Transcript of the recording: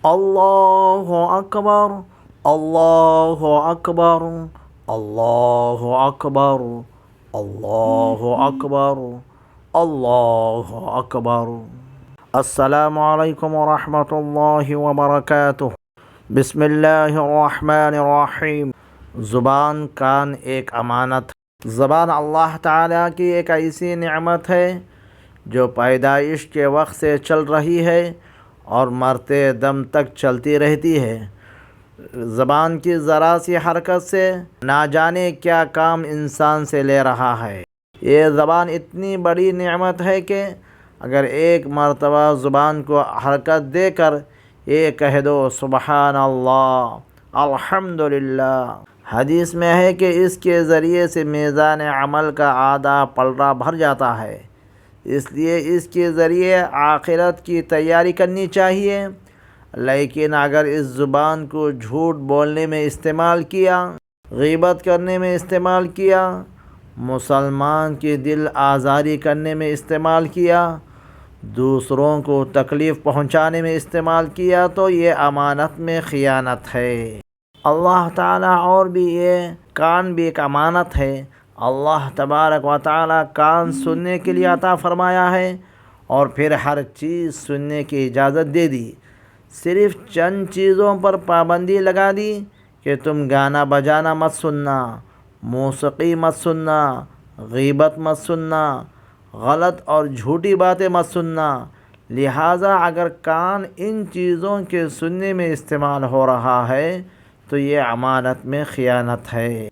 اللہ اکبر، اللہ اکبر، اللہ اکبر، اللہ اکبر، اللہ اکبر۔ السلام علیکم ورحمۃ اللہ وبرکاتہ۔ بسم اللہ الرحمن الرحیم۔ زبان کان ایک امانت ہے۔ زبان اللہ تعالیٰ کی ایک ایسی نعمت ہے جو پیدائش کے وقت سے چل رہی ہے اور مرتے دم تک چلتی رہتی ہے۔ زبان کی ذرا سی حرکت سے نہ جانے کیا کام انسان سے لے رہا ہے۔ یہ زبان اتنی بڑی نعمت ہے کہ اگر ایک مرتبہ زبان کو حرکت دے کر یہ کہہ دو سبحان اللہ، الحمدللہ، حدیث میں ہے کہ اس کے ذریعے سے میزان عمل کا آدھا پلڑا بھر جاتا ہے۔ اس لیے اس کے ذریعے آخرت کی تیاری کرنی چاہیے۔ لیکن اگر اس زبان کو جھوٹ بولنے میں استعمال کیا، غیبت کرنے میں استعمال کیا، مسلمان کی دل آزاری کرنے میں استعمال کیا، دوسروں کو تکلیف پہنچانے میں استعمال کیا تو یہ امانت میں خیانت ہے۔ اللہ تعالیٰ اور بھی یہ کان بھی ایک امانت ہے۔ اللہ تبارک و تعالیٰ کان سننے کے لیے عطا فرمایا ہے اور پھر ہر چیز سننے کی اجازت دے دی۔ صرف چند چیزوں پر پابندی لگا دی کہ تم گانا بجانا مت سننا، موسیقی مت سننا، غیبت مت سننا، غلط اور جھوٹی باتیں مت سننا۔ لہٰذا اگر کان ان چیزوں کے سننے میں استعمال ہو رہا ہے تو یہ امانت میں خیانت ہے۔